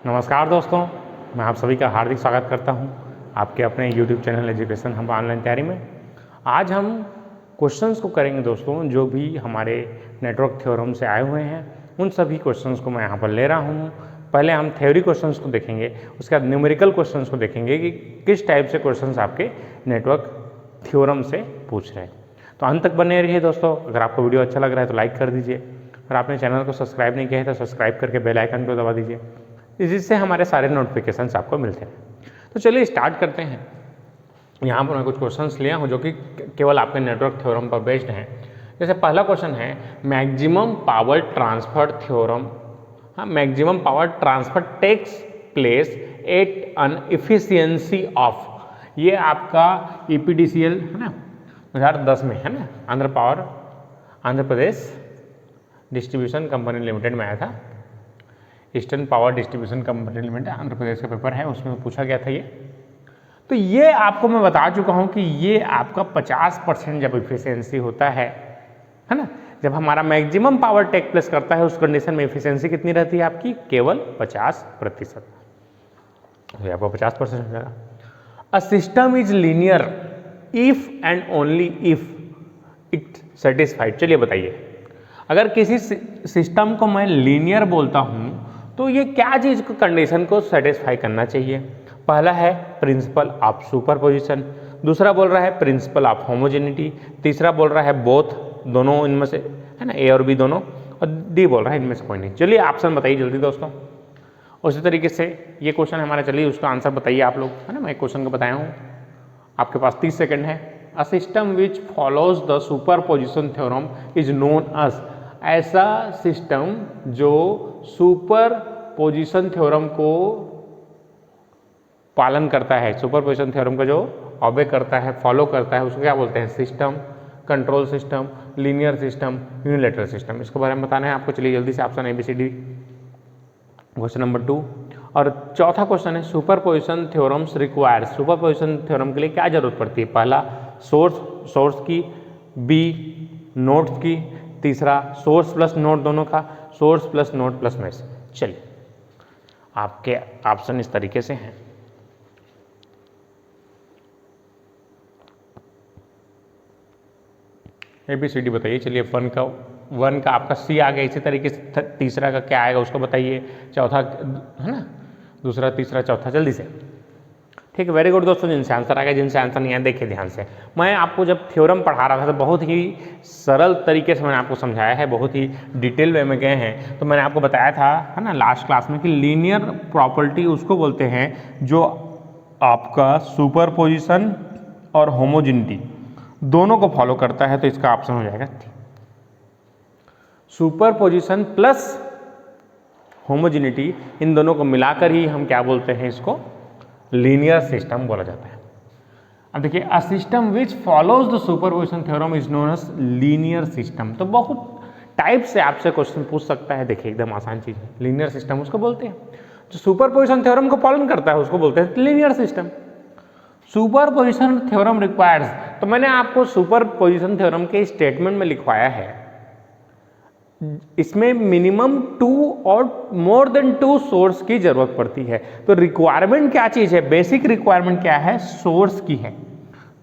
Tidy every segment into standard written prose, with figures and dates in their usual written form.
नमस्कार दोस्तों, मैं आप सभी का हार्दिक स्वागत करता हूं आपके अपने YouTube चैनल एजुकेशन हम ऑनलाइन तैयारी में। आज हम क्वेश्चंस को करेंगे दोस्तों, जो भी हमारे नेटवर्क थ्योरम से आए हुए हैं उन सभी क्वेश्चंस को मैं यहाँ पर ले रहा हूँ। पहले हम थ्योरी क्वेश्चंस को देखेंगे, उसके बाद न्यूमेरिकल क्वेश्चंस को देखेंगे कि किस टाइप से क्वेश्चंस आपके नेटवर्क थ्योरम से पूछ रहे हैं। तो अंत तक बने रहिए दोस्तों। अगर आपको वीडियो अच्छा लग रहा है तो लाइक कर दीजिए। अगर आपने चैनल को सब्सक्राइब नहीं किया है तो सब्सक्राइब करके बेल आइकन को दबा दीजिए, जिससे हमारे सारे नोटिफिकेशंस आपको मिलते हैं। तो चलिए स्टार्ट करते हैं। यहाँ पर मैं कुछ क्वेश्चंस लिया हूँ जो कि केवल आपके नेटवर्क थ्योरम पर बेस्ड हैं। जैसे पहला क्वेश्चन है, मैक्सिमम पावर ट्रांसफर थ्योरम। हाँ, maximum power transfer takes place at an efficiency of, ये आपका EPDCL है ना 2010 में है ना, Andhra Pradesh distribution company limited में आया था। Eastern power distribution company limited Andhra Pradesh का पेपर है, उसमें पूछा गया था ये। तो ये आपको मैं बता चुका हूँ कि ये आपका 50% जब इफिशियंसी होता है ना, जब हमारा मैक्सिमम पावर टेक प्लेस करता है उस कंडीशन में इफिशियंसी कितनी रहती है आपकी, केवल 50%। तो आपको 50% हो जाएगा। A system is linear if and only if it satisfied. चलिए बताइए, अगर किसी सिस्टम को मैं लीनियर बोलता हूँ तो ये क्या चीज़ को कंडीशन को सेटिस्फाई करना चाहिए। पहला है प्रिंसिपल ऑफ सुपरपोजिशन, दूसरा बोल रहा है प्रिंसिपल ऑफ होमोजेनिटी, तीसरा बोल रहा है बोथ, दोनों इनमें से है ना, ए और बी दोनों, और डी बोल रहा है इनमें से कोई नहीं। चलिए ऑप्शन बताइए जल्दी दोस्तों। उसी तरीके से ये क्वेश्चन हमारा, चलिए उसका आंसर बताइए आप लोग, है ना। मैं एक क्वेश्चन को बताया हूँ, आपके पास 30 सेकेंड है। A system which follows the superposition theorem is known as, ऐसा सिस्टम जो सुपर पोजिशन थ्योरम को पालन करता है, सुपर पोजिशन थ्योरम का जो ऑबे करता है, फॉलो करता है, उसको क्या बोलते हैं, system, control system, linear system, unilateral system. इसके बारे में बताना है आपको। चलिए जल्दी से ऑप्शन ABCD, क्वेश्चन नंबर 2। और चौथा क्वेश्चन है, super position theorems require, super position theorem के लिए क्या जरूरत पड़ती है। पहला सोर्स की, बी नोड्स की, तीसरा सोर्स प्लस नोड दोनों का, source plus node plus mesh. चलिए आपके ऑप्शन इस तरीके से हैं। ABCD बताइए। चलिए वन का आपका C आ गया, इसी तरीके से तीसरा का क्या आएगा उसको बताइए, चौथा है ना, दूसरा तीसरा चौथा, जल्दी से। ठीक है, वेरी गुड दोस्तों। जिनसे आंसर आ गया, जिनसे आंसर नहीं आया देखिए ध्यान से। मैं आपको जब थ्योरम पढ़ा रहा था तो बहुत ही सरल तरीके से मैंने आपको समझाया है, बहुत ही डिटेल वे में गए हैं। तो मैंने आपको बताया था है ना लास्ट क्लास में कि लीनियर प्रॉपर्टी उसको बोलते हैं जो आपका सुपरपोजिशन और होमोजेनिटी दोनों को फॉलो करता है। तो इसका ऑप्शन हो जाएगा सुपरपोजिशन प्लस होमोजेनिटी, इन दोनों को मिलाकर ही हम क्या बोलते हैं, इसको लीनियर सिस्टम बोला जाता है। अब देखिए, a system which follows the superposition theorem is known as linear system. तो बहुत टाइप से आपसे क्वेश्चन पूछ सकता है। देखिए एकदम आसान चीज है, लीनियर सिस्टम उसको बोलते हैं जो सुपरपोजिशन थ्योरम को पालन करता है, उसको बोलते हैं linear system. Superposition theorem requires, तो मैंने आपको सुपरपोजिशन थ्योरम के स्टेटमेंट में लिखवाया है, इसमें मिनिमम 2 और मोर देन 2 सोर्स की जरूरत पड़ती है। तो रिक्वायरमेंट क्या चीज है, बेसिक रिक्वायरमेंट क्या है, सोर्स की है।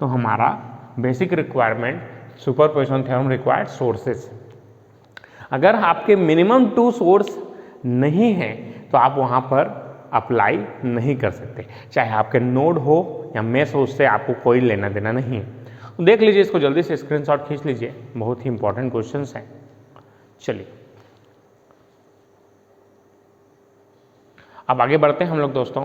तो हमारा basic requirement superposition theorem required sources. अगर आपके मिनिमम 2 सोर्स नहीं है तो आप वहां पर अप्लाई नहीं कर सकते, चाहे आपके नोड हो या मेश हो, उससे आपको कोई लेना देना नहीं है। तो देख लीजिए इसको, जल्दी से स्क्रीनशॉट खींच लीजिए, बहुत ही इंपॉर्टेंट क्वेश्चंस हैं। चलिए अब आगे बढ़ते हैं हम लोग दोस्तों।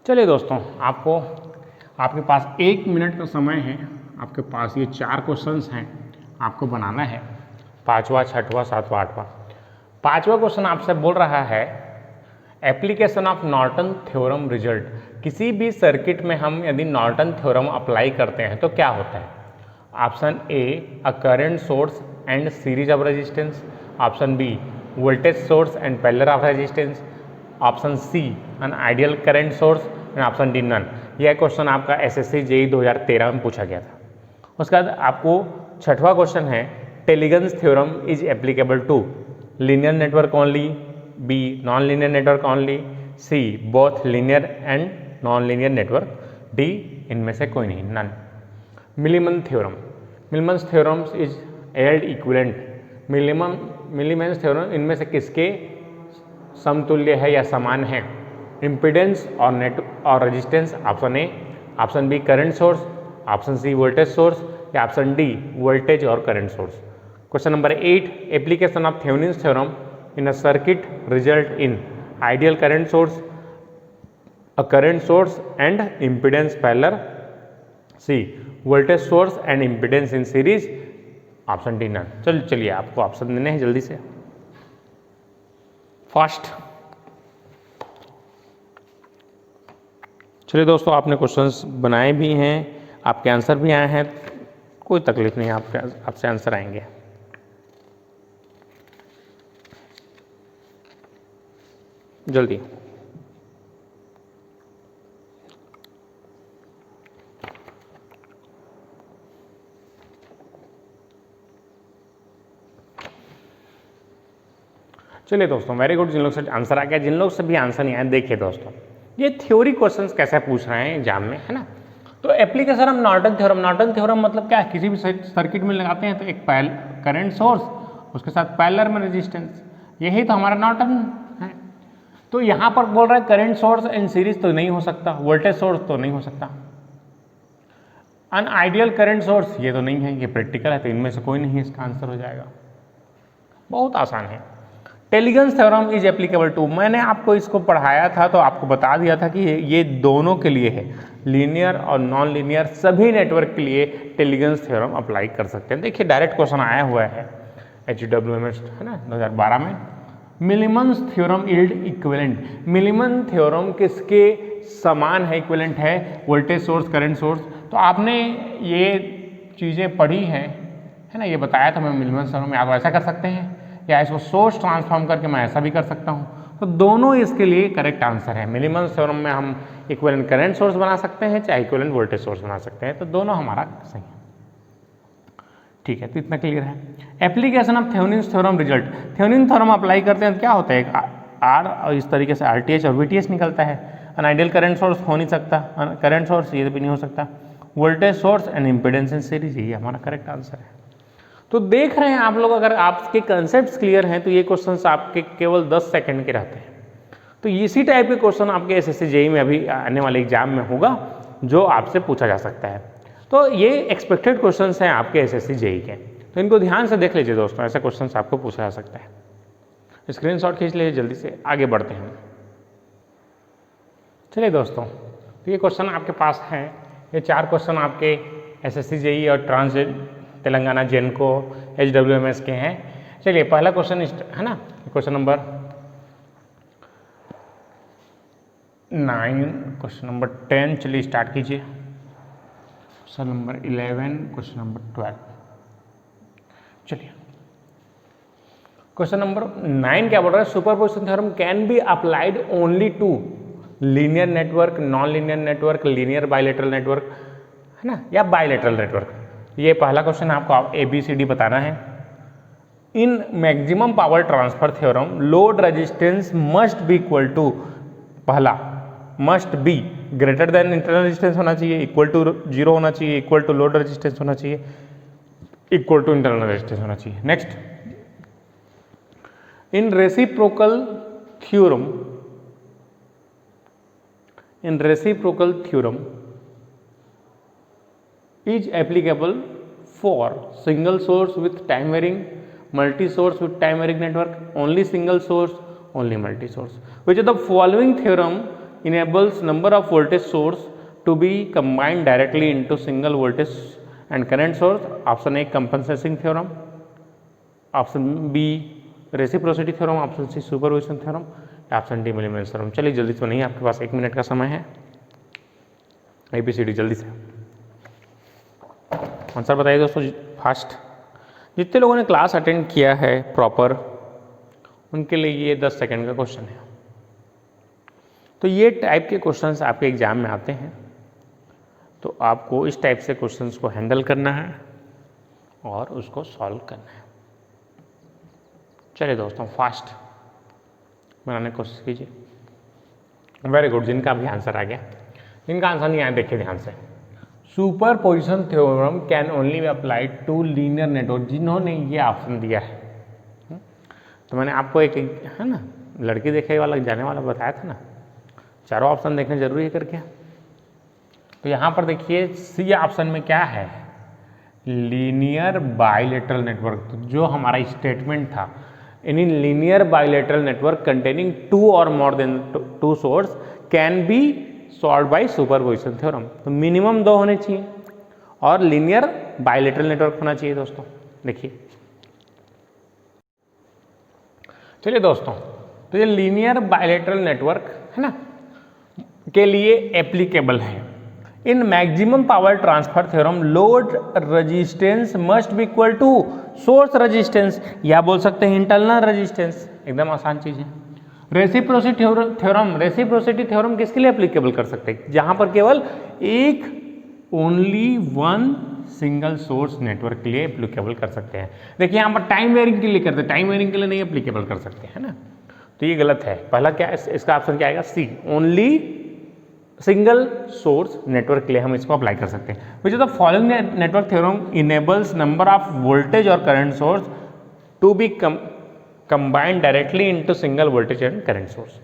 चलिए दोस्तों, आपके पास 1 मिनट का समय है। आपके पास ये 4 क्वेश्चंस हैं, आपको बनाना है 5वां, 6वां, 7वां, 8वां। 5वां क्वेश्चन आपसे बोल रहा है application of Norton theorem result. किसी भी सर्किट में हम यदि नॉर्टन थ्योरम अप्लाई करते हैं तो क्या होता है। Option A, a current source and series of resistance. Option B, voltage source and parallel of resistance. Option C, an ideal current source, and option D none. यह क्वेश्चन आपका SSC JEE 2013 में पूछा गया था। उसके बाद आपको 6वां क्वेश्चन है, Tellegen's theorem is applicable to linear network only, B non linear network only, C both linear and non linear network, D इनमें से कोई नहीं, none. Millman theorem, Millman's theorem is yield equivalent. Millman's theorem इनमें से किसके समतुल्य है या समान है? इम्पीडेंस और resistance, option A, option B current source, option C voltage source, या ऑप्शन डी वोल्टेज और current source. Question number 8, application of Thevenin's theorem in a circuit result in ideal current source, a current source and impedance parallel, C voltage source and impedance in series, option D none. चलिए आपको option देने हैं जल्दी से, fast. चलिए दोस्तों, आपने questions बनाए भी हैं, आपके आंसर भी आए हैं, कोई तकलीफ नहीं, आपसे आंसर आएंगे। जल्दी। चलिए दोस्तों, वेरी गुड। जिन लोग से आंसर आ गया, जिन लोग से भी आंसर नहीं आया, देखिए दोस्तों ये थ्योरी क्वेश्चंस कैसे पूछ रहे हैं एग्जाम में, है ना। तो application of Norton theorem, Norton theorem मतलब क्या है? किसी भी सर्किट में लगाते हैं तो एक करंट सोर्स, उसके साथ पैरेलल में रेजिस्टेंस, यही तो हमारा नॉर्टन है। तो यहाँ पर बोल रहा है करंट सोर्स इन सीरीज तो नहीं हो सकता, वोल्टेज सोर्स तो नहीं हो सकता, अनआइडियल करंट सोर्स ये तो नहीं है, ये प्रैक्टिकल है, तो इनमें से कोई नहीं है, इसका आंसर हो जाएगा। बहुत आसान है। Tellegen's theorem is applicable to, मैंने आपको इसको पढ़ाया था तो आपको बता दिया था कि ये दोनों के लिए है, लीनियर और नॉन लीनियर सभी नेटवर्क के लिए टेलीगन्स थ्योरम अप्लाई कर सकते हैं। देखिए डायरेक्ट क्वेश्चन आया हुआ है HWMS, है ना, 2012 में। मिलीमन्स थ्योरम इल्ड इक्विवेलेंट, मिलीमन थ्योरम किसके समान है, इक्विवेलेंट है? Voltage source, current source. तो आपने ये चीज़ें पढ़ी है ना, ये बताया था मैं मिलीमन थ्योरम में। आप ऐसा कर सकते हैं या इसको सोर्स ट्रांसफॉर्म करके मैं ऐसा भी कर सकता हूँ, तो दोनों इसके लिए करेक्ट आंसर है। मिलीमन थ्योरम में हम इक्विवेलेंट करंट सोर्स बना सकते हैं, चाहे इक्विवेलेंट वोल्टेज सोर्स बना सकते हैं, तो दोनों हमारा सही है। ठीक है, तो इतना क्लियर है। Application of Thevenin's theorem result, Thevenin theorem apply करते हैं तो क्या होता है? आर और इस तरीके से RTH और VTH निकलता है। अनआइडियल करंट सोर्स हो नहीं सकता, करंट सोर्स ये भी नहीं हो सकता, voltage source and impedance in series, ये हमारा करेक्ट आंसर है। तो देख रहे हैं आप लोग, अगर आपके कंसेप्ट क्लियर हैं तो ये क्वेश्चंस आपके केवल 10 सेकंड के रहते हैं। तो इसी टाइप के क्वेश्चन आपके SSC JEE में अभी आने वाले एग्जाम में होगा, जो आपसे पूछा जा सकता है। तो ये एक्सपेक्टेड क्वेश्चंस हैं आपके SSC JEE के, तो इनको ध्यान से देख लीजिए दोस्तों, ऐसे क्वेश्चंस आपको पूछा जा सकता है। स्क्रीनशॉट खींच लीजिए, जल्दी से आगे बढ़ते हैं। चलिए दोस्तों, तो ये क्वेश्चन आपके पास है, ये 4 क्वेश्चन आपके SSC JEE और ट्रांस तेलंगाना जेनको HWMS के हैं। चलिए पहला क्वेश्चन है ना, क्वेश्चन नंबर 9, क्वेश्चन नंबर 10, चलिए स्टार्ट कीजिए। Question number 11, question number 12। चलिए क्वेश्चन नंबर 9 क्या बोल रहा है? Superposition theorem can be applied only to linear network, non linear network, linear bilateral network, है ना, या बाइलेटरल नेटवर्क। ये पहला क्वेश्चन है, आपको ABCD बताना है। In maximum power transfer theorem load resistance must be equal to, पहला must be greater than internal resistance होना चाहिए, इक्वल टू 0 होना चाहिए, इक्वल टू लोड रेजिस्टेंस होना चाहिए, इक्वल टू इंटरनल रेजिस्टेंस होना चाहिए। Next, in reciprocal theorem, in reciprocal theorem is applicable for single source with time varying, multi source with time varying network, only single source, only multi source. Which of the following theorem enables number of voltage source to be combined directly into single voltage and current source? Option A compensation theorem, option B reciprocity theorem, option C superposition theorem, option D Millman theorem. चलिए जल्दी तो नहीं, आपके पास 1 minute का समय है। ABCD जल्दी से आंसर बताइए दोस्तों, फास्ट। जितने लोगों ने क्लास अटेंड किया है प्रॉपर, उनके लिए ये 10 सेकंड का क्वेश्चन है। तो ये टाइप के क्वेश्चंस आपके एग्जाम में आते हैं, तो आपको इस टाइप से क्वेश्चंस को हैंडल करना है और उसको सॉल्व करना है। चलिए दोस्तों फास्ट, बनाने की कोशिश कीजिए। वेरी गुड, जिनका भी आंसर आ गया। जिनका आंसर नहीं आया देखिए ध्यान से। Superposition theorem can only be applied to linear network, जिन्होंने ये ऑप्शन दिया है। तो मैंने आपको एक है ना लड़की देखे वाला जाने वाला बताया था ना, चारों ऑप्शन देखने जरूरी है करके। तो यहाँ पर देखिए सी ऑप्शन में क्या है, लीनियर बाइलेटरल नेटवर्क। तो जो हमारा स्टेटमेंट था, any linear bilateral network containing two और more than two source can be solve by superposition theorem. तो मिनिमम 2 होने चाहिए और लीनियर बाइलेटरल नेटवर्क होना चाहिए दोस्तों। देखिए चलिए दोस्तों, तो ये लीनियर बाइलेटरल नेटवर्क है ना के लिए एप्लीकेबल है। In maximum power transfer theorem load resistance must be equal to source resistance, या बोल सकते हैं इंटरनल रेजिस्टेंस। एकदम आसान चीज है। रेसिप्रोसिटी थ्योरम किसके लिए एप्लीकेबल कर सकते हैं, जहां पर केवल एक only one single source network के लिए एप्लीकेबल कर सकते हैं। देखिए यहाँ पर टाइम वेयरिंग के लिए करते हैं, टाइम वेयरिंग के लिए नहीं एप्लीकेबल कर सकते है ना। तो ये गलत है। पहला क्या है, इसका ऑप्शन क्या आएगा, C, only single source network के लिए हम इसको अप्लाई कर सकते हैं। Which is the following network theorem enables number of voltage और current source to be combined directly into single voltage and current source.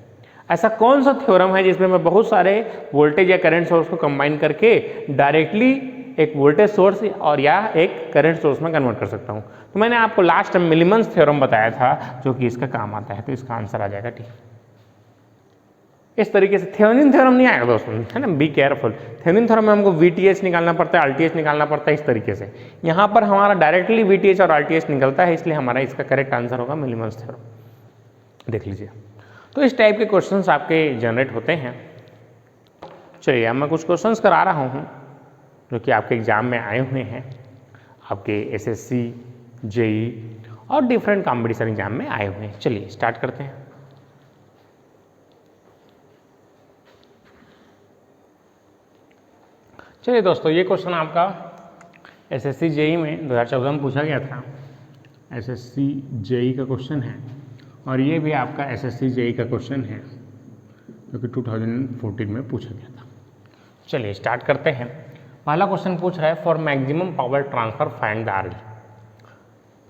ऐसा कौन सा थ्योरम है जिसमें मैं बहुत सारे वोल्टेज या करंट सोर्स को कंबाइन करके डायरेक्टली एक वोल्टेज सोर्स और या एक करंट सोर्स में कन्वर्ट कर सकता हूं। तो मैंने आपको लास्ट टाइम मिलीमन्स थ्योरम बताया था जो कि इसका काम आता है। तो इसका आंसर आ जाएगा ठीक। इस तरीके से थेवेनिन थ्योरम नहीं आएगा दोस्तों, है ना, बी केयरफुल। थेवेनिन थ्योरम में हमको VTH निकालना पड़ता है, RTH निकालना पड़ता है इस तरीके से। यहाँ पर हमारा डायरेक्टली VTH और RTH निकलता है, इसलिए हमारा इसका करेक्ट आंसर होगा मिलीमन्स थ्योरम। देख लीजिए, तो इस टाइप के क्वेश्चंस आपके जनरेट होते हैं। चलिए अब मैं कुछ क्वेश्चंस करा रहा हूँ जो कि आपके एग्जाम में आए हुए हैं, आपके SSC, JEE और डिफरेंट कॉम्पिटिशन एग्जाम में आए हुए हैं। चलिए स्टार्ट करते हैं। चलिए दोस्तों, ये क्वेश्चन आपका SSC JEE में 2014 में पूछा गया था। SSC JEE का क्वेश्चन है और ये भी आपका SSC JEE का क्वेश्चन है जो कि 2014 में पूछा गया था। चलिए स्टार्ट करते हैं। पहला क्वेश्चन पूछ रहा है for maximum power transfer find the RL।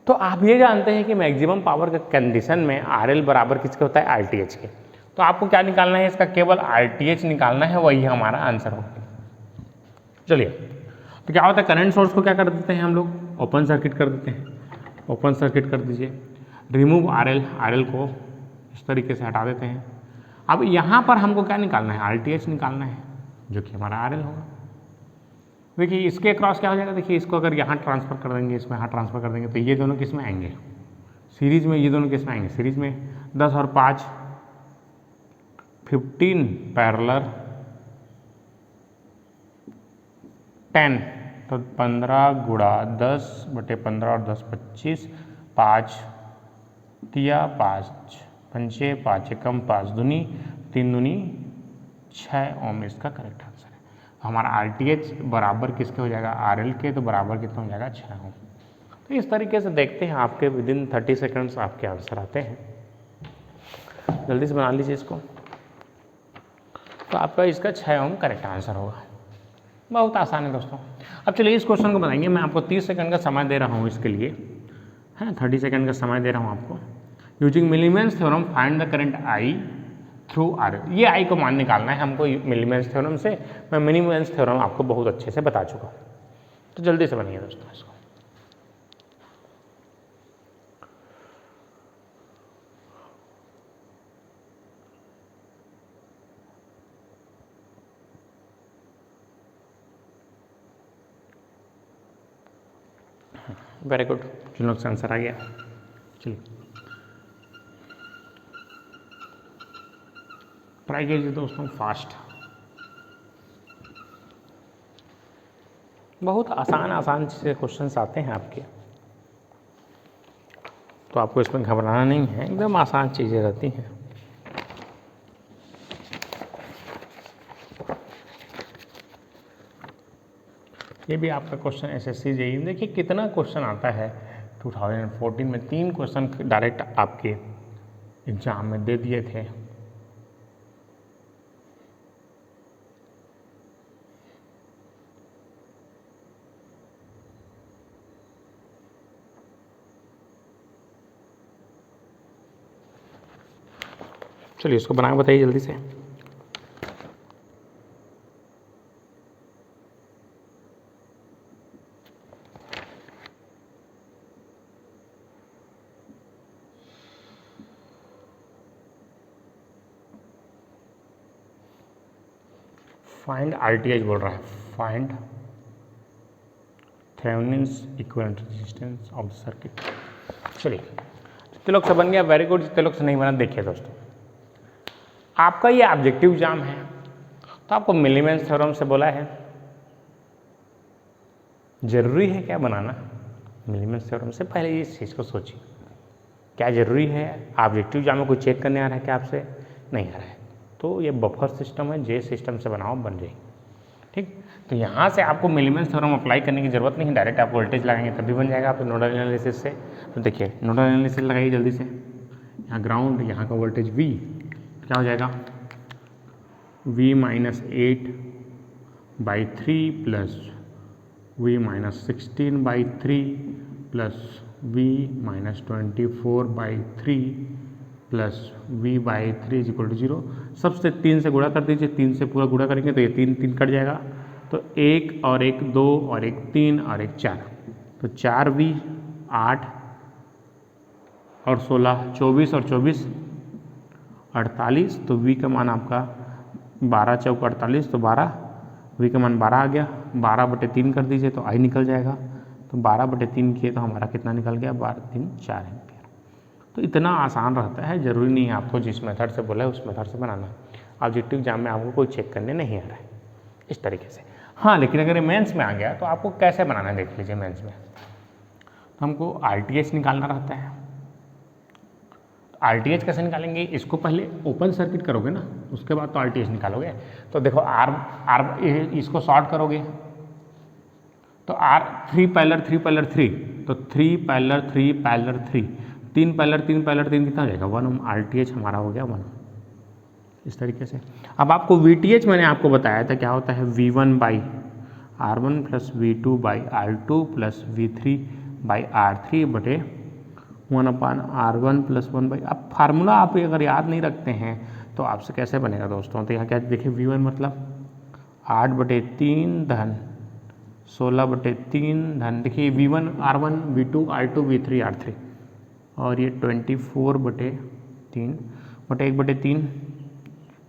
तो आप ये जानते हैं कि मैक्सिमम पावर के कंडीशन में RL बराबर किसके होता है, RTH के। तो आपको क्या निकालना है, इसका केवल RTH निकालना है, वही हमारा आंसर होगा। चलिए, तो क्या होता है, करंट सोर्स को क्या कर देते हैं हम लोग, ओपन सर्किट कर देते हैं। ओपन सर्किट कर दीजिए। रिमूव RL को इस तरीके से हटा देते हैं। अब यहाँ पर हमको क्या निकालना है, RTH निकालना है, जो कि हमारा RL होगा। देखिए इसके क्रॉस क्या हो जाएगा, देखिए इसको अगर यहाँ ट्रांसफर कर देंगे, इसमें यहाँ ट्रांसफर कर देंगे, तो ये दोनों किस में आएंगे, सीरीज में। ये दोनों किस में आएंगे, सीरीज में। 10 और 5 15 पैरेलल 10, तो 15 गुणा 10/15 और 10 25, 5 तिया 5 पंचे 5 एकम 5 दूनी 3 दूनी 6 ओम इसका करेक्ट आंसर है। हमारा RTH बराबर किसके हो जाएगा, RL के, तो बराबर कितना हो जाएगा, 6 ओम। तो इस तरीके से देखते हैं आपके विदिन 30 सेकंड्स आपके आंसर आते हैं। जल्दी से बना लीजिए इसको। तो आपका इसका 6 ओम करेक्ट आंसर होगा। बहुत आसान है दोस्तों। अब चलिए इस क्वेश्चन को बताएंगे। मैं आपको 30 सेकंड का समय दे रहा हूँ इसके लिए, है ना, 30 सेकंड का समय दे रहा हूँ आपको। Using Millman's theorem find the current I through RL। ये I को मान निकालना है हमको मिलीमेंस थ्योरम से। मैं मिलीमेंस थ्योरम आपको बहुत अच्छे से बता चुका हूँ। तो जल्दी से बनाइए दोस्तों इसको। वेरी गुड, जिन लोग से आंसर आ गया। चलिए ट्राई कीजिए दोस्तों फास्ट। बहुत आसान से क्वेश्चंस आते हैं आपके, तो आपको इसमें घबराना नहीं है, एकदम आसान चीज़ें रहती हैं। ये भी आपका क्वेश्चन SSC JEE। देखिए कितना क्वेश्चन आता है 2014 में। 3 क्वेश्चन डायरेक्ट आपके एग्जाम में दे दिए थे। चलिए इसको बना के बताइए जल्दी से। फाइंड RTH बोल रहा है, find Thevenin's equivalent resistance of the circuit. चलिए जितने लोग से बन गया वेरी गुड, जितने लोग से नहीं बना देखिए दोस्तों, आपका ये ऑब्जेक्टिव एग्जाम है तो आपको मिलीमेंस थ्योरम से बोला है, जरूरी है क्या बनाना? मिलीमेंस थ्योरम से पहले इस चीज़ को सोचिए, क्या जरूरी है? ऑब्जेक्टिव एग्जाम में कोई चेक करने आ रहा है क्या आपसे? नहीं आ रहा है, तो ये बफर सिस्टम है, जे सिस्टम से बनाओ बन जाएगी। ठीक, तो यहाँ से आपको मिलीमेंस थ्योरम अप्लाई करने की जरूरत नहीं, डायरेक्ट आप वोल्टेज लगाएंगे तब भी बन जाएगा आपको नोडल एनालिसिस से। तो देखिए नोडल एनालिसिस लगाइए जल्दी से, यहाँ ग्राउंड, यहाँ का वोल्टेज V क्या हो जाएगा, V minus 8/3 plus V minus 16/3 plus V minus 24/3 plus V/3 is equal to 0। सबसे 3 से गुणा कर दीजिए, 3 से पूरा गुणा करेंगे तो ये 3 कट जाएगा, तो 1 और 1 2 और 1 3 और 1 4, तो 4V 8 और 16 24 और 24 48, तो V का मान आपका 12 चौक 48, तो 12 V का मान 12 आ गया, 12/3 कर दीजिए तो I निकल जाएगा, तो 12/3 किए तो हमारा कितना निकल गया, 12×3 4 एम्पियर। तो इतना आसान रहता है, ज़रूरी नहीं है आपको जिस मेथड से बोला है उस मेथड से बनाना। ऑब्जेक्टिव एग्जाम में आपको कोई चेक करने नहीं आ रहा है इस तरीके से। हाँ लेकिन अगर ये मेंस में आ गया तो आपको कैसे बनाना है देख लीजिए। मेंस में तो हमको RTH निकालना रहता है। RTH कैसे निकालेंगे, इसको पहले ओपन सर्किट करोगे ना, उसके बाद तो RTH निकालोगे। तो देखो R इसको शॉर्ट करोगे तो R 3 पैरेलल 3 पैरेलल 3, तो 3 पैरेलल 3 पैरेलल 3, 3 पैरेलल 3 पैरेलल 3 कितना हो जाएगा 1 ओम। RTH हमारा हो गया 1 ओम इस तरीके से। अब आपको VTH मैंने आपको बताया था क्या होता है, V1/R1 plus V2/R2 plus V3/R3 बटे 1/R1 प्लस 1/। अब फार्मूला आप अगर याद नहीं रखते हैं तो आपसे कैसे बनेगा दोस्तों। तो यहाँ क्या देखिए, V1 मतलब 8/3 धन 16/3 धन, देखिए V1 R1 V2 R2 V3 R3, और ये 24/3 बटे 1/3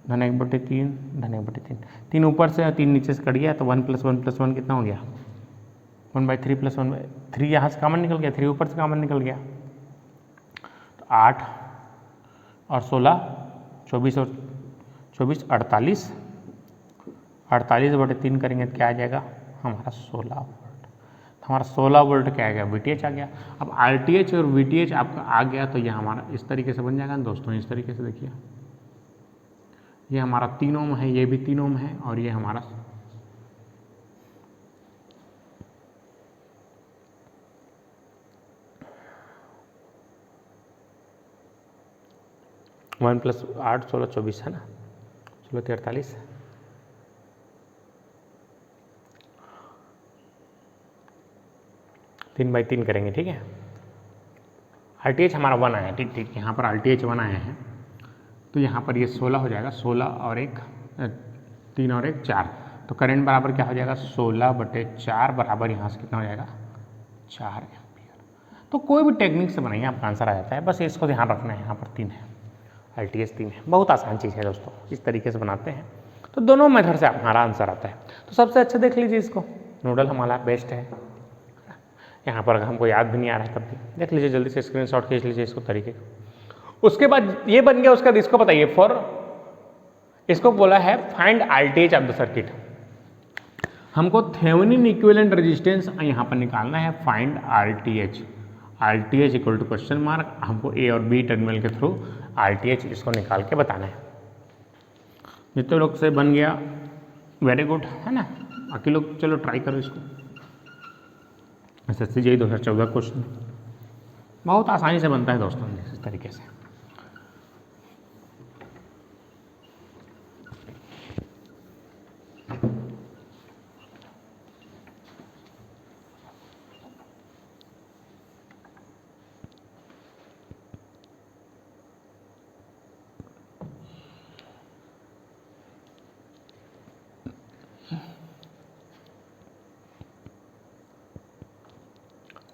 धन 1/3 धन 1/3, 3 ऊपर से और 3 नीचे से कट गया, तो 1 + 1 + 1 कितना हो गया 1/3 + 1/3, यहाँ से कॉमन निकल गया, 3 ऊपर से कॉमन निकल गया, तो 8 और 16 24 और 24 48, 48/3 करेंगे तो क्या आ जाएगा हमारा 16 वोल्ट। तो हमारा 16 वोल्ट क्या आ गया, VTH आ गया। अब RTH और VTH आपका आ गया तो यह हमारा इस तरीके से बन जाएगा ना दोस्तों। इस तरीके से देखिए, ये हमारा 3 ओम है, ये भी 3 ओम है, और ये हमारा 1 + 8 16 24 है ना, 16 × 48, तीन बाई 3 करेंगे, ठीक है। RTH हमारा 1 आया, ठीक ठीक, यहाँ पर RTH 1 आया है, तो यहाँ पर ये 16 हो जाएगा, 16 और 1 3 और 1 4, तो करंट बराबर क्या हो जाएगा 16/4 बराबर यहाँ से कितना हो जाएगा 4 एम्पियर। तो कोई भी टेक्निक से बनाइए आपका आंसर आ जाता है, बस इसको ध्यान रखना है। यहाँ पर 3 है, RTH 3 है, बहुत आसान चीज़ है दोस्तों। इस तरीके से बनाते हैं तो दोनों मेथड से हमारा आंसर आता है। तो सबसे अच्छा देख लीजिए इसको, नोडल हमारा बेस्ट है। यहाँ पर अगर हमको याद भी नहीं आ रहा है तब भी देख लीजिए, जल्दी से स्क्रीनशॉट खींच लीजिए इसको तरीके का। उसके बाद ये बन गया, उसके बाद इसको बताइए फॉर, इसको बोला है find RTH of the circuit. हमको थेवेनिन इक्विवेलेंट रेजिस्टेंस यहाँ पर निकालना है, find RTH। RTH equal to question mark, हमको A और B टर्मिनल के थ्रू RTH इसको निकाल के बताना है। जितने लोग से बन गया वेरी गुड है ना, बाकी लोग चलो ट्राई करो इसको। SSC JEE 2014 क्वेश्चन बहुत आसानी से बनता है दोस्तों इस तरीके से।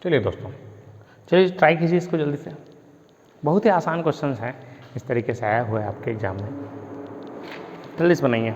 चलिए दोस्तों, चलिए ट्राई कीजिए इसको जल्दी से। बहुत ही आसान क्वेश्चन है, इस तरीके से आया हुआ है आपके एग्जाम में। जल्दी से बनाइए।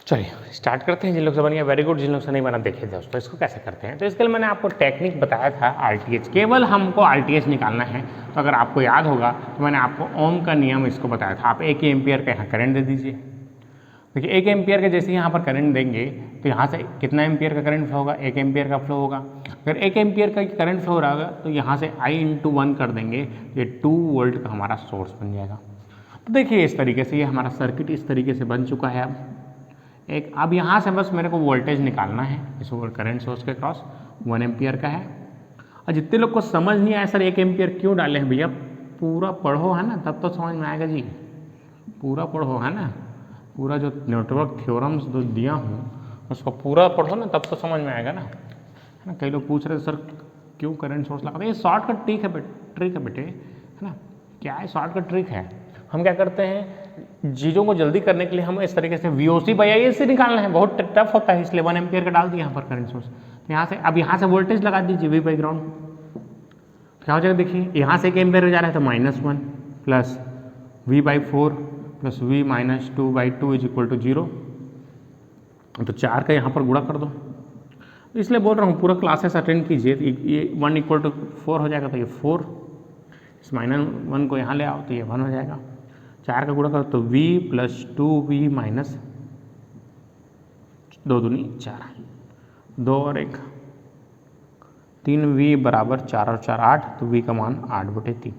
चलिए स्टार्ट करते हैं। जिन लोग से बन गया वेरी गुड, जिन लोग से नहीं बना देखिए दोस्तों इसको कैसे करते हैं। तो इसके लिए मैंने आपको टेक्निक बताया था आरटीएच, केवल हमको आरटीएच निकालना है। तो अगर आपको याद होगा तो मैंने आपको ओम का नियम इसको बताया था। आप 1 एम्पियर का यहाँ करंट दे दीजिए। देखिए 1 एम्पियर के जैसे यहाँ पर करंट देंगे तो यहाँ से कितना एम्पियर का करंट फ्लो होगा, 1 एम्पियर का फ्लो होगा। अगर 1 एम्पियर का करंट फ्लो हो रहा होगा तो यहाँ से I × 1 कर देंगे, ये 2 वोल्ट का हमारा सोर्स बन जाएगा। तो देखिए इस तरीके से ये हमारा सर्किट इस तरीके से बन चुका है। अब यहाँ से बस मेरे को वोल्टेज निकालना है इस करंट सोर्स के क्रॉस, 1 एम्पियर का है। और जितने लोग को समझ नहीं आया सर 1 एम्पियर क्यों डाले हैं भैया, पूरा पढ़ो है ना, तब तो समझ में आएगा जी। पूरा पढ़ो है ना, पूरा जो नेटवर्क थ्योरम्स जो दिया हूँ उसको पूरा पढ़ो ना, तब तो समझ में आएगा ना, है ना। कई लोग पूछ रहे सर क्यों करंट सोर्स लगाते हैं, ये शॉर्टकट ट्रिक है बेटे, है ना। क्या है शॉर्टकट ट्रिक है। हम क्या करते हैं, चीज़ों को जल्दी करने के लिए हम इस तरीके से VOC/ISC से निकालना है, बहुत टफ होता है, इसलिए 1 एम्पियर का डाल दिया यहाँ पर करंट सोर्स। तो यहाँ से अब यहाँ से वोल्टेज लगा दीजिए V बैकग्राउंड। क्या हो जाएगा देखिए, यहाँ से 1 एम्पियर जा रहा है तो -1 प्लस V/4 प्लस V-2/2 = 0। तो 4 का यहाँ पर गुणा कर दो। इसलिए बोल रहा हूँ पूरा क्लासेस अटेंड कीजिए। ये 1 = 4 हो जाएगा तो ये 4, इस -1 को यहाँ ले आओ तो ये 1 हो जाएगा। 4 का गुणा करो तो V + 2V - 2 दूनी 4, 2 और 1 3V = 4 और 4 8, तो V का मान 8/3।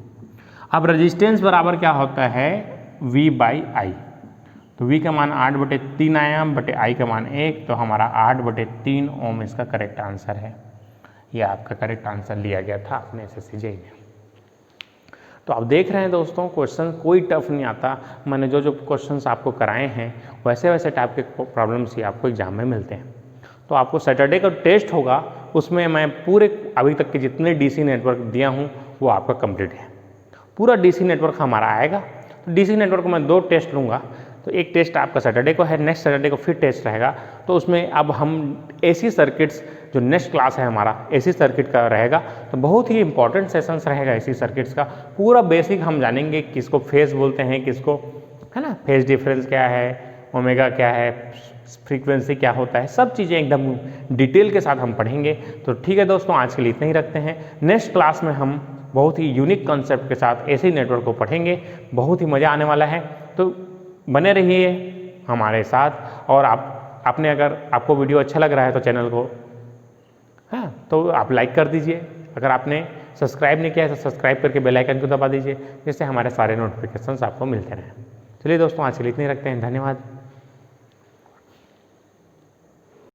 अब रेजिस्टेंस बराबर क्या होता है, V/I। तो V का मान 8/3 आया बटे I का मान 1, तो हमारा 8/3 ओम इसका करेक्ट आंसर है। यह आपका करेक्ट आंसर लिया गया था अपने SSC JEE में। तो आप देख रहे हैं दोस्तों क्वेश्चन कोई टफ नहीं आता। मैंने जो क्वेश्चंस आपको कराए हैं वैसे वैसे टाइप के प्रॉब्लम्स ही आपको एग्जाम में मिलते हैं। तो आपको सैटरडे का टेस्ट होगा, उसमें मैं पूरे अभी तक के जितने DC नेटवर्क दिया हूँ वो आपका कंप्लीट है। पूरा DC नेटवर्क हमारा आएगा। तो DC नेटवर्क में 2 टेस्ट लूँगा। तो एक टेस्ट आपका सैटरडे को है, नेक्स्ट सैटरडे को फिर टेस्ट रहेगा। तो उसमें अब हम AC सर्किट्स, जो नेक्स्ट क्लास है हमारा AC सर्किट का रहेगा, तो बहुत ही इंपॉर्टेंट सेशंस रहेगा AC सर्किट्स का। पूरा बेसिक हम जानेंगे, किसको फेज बोलते हैं, किसको, है ना, फेज डिफरेंस क्या है, ओमेगा क्या है, फ्रीक्वेंसी क्या होता है, सब चीज़ें एकदम डिटेल के साथ हम पढ़ेंगे। तो ठीक है दोस्तों, आज के लिए इतना ही रखते हैं। नेक्स्ट क्लास में हम बहुत ही यूनिक कॉन्सेप्ट के साथ AC नेटवर्क को पढ़ेंगे, बहुत ही मज़ा आने वाला है। तो बने रहिए हमारे साथ। और आपने अगर आपको वीडियो अच्छा लग रहा है तो चैनल को, हाँ, तो आप लाइक कर दीजिए। अगर आपने सब्सक्राइब नहीं किया है तो सब्सक्राइब करके बेल आइकन को दबा दीजिए, जिससे हमारे सारे नोटिफिकेशंस आपको मिलते रहें। चलिए दोस्तों, आज के लिए इतने रखते हैं। धन्यवाद।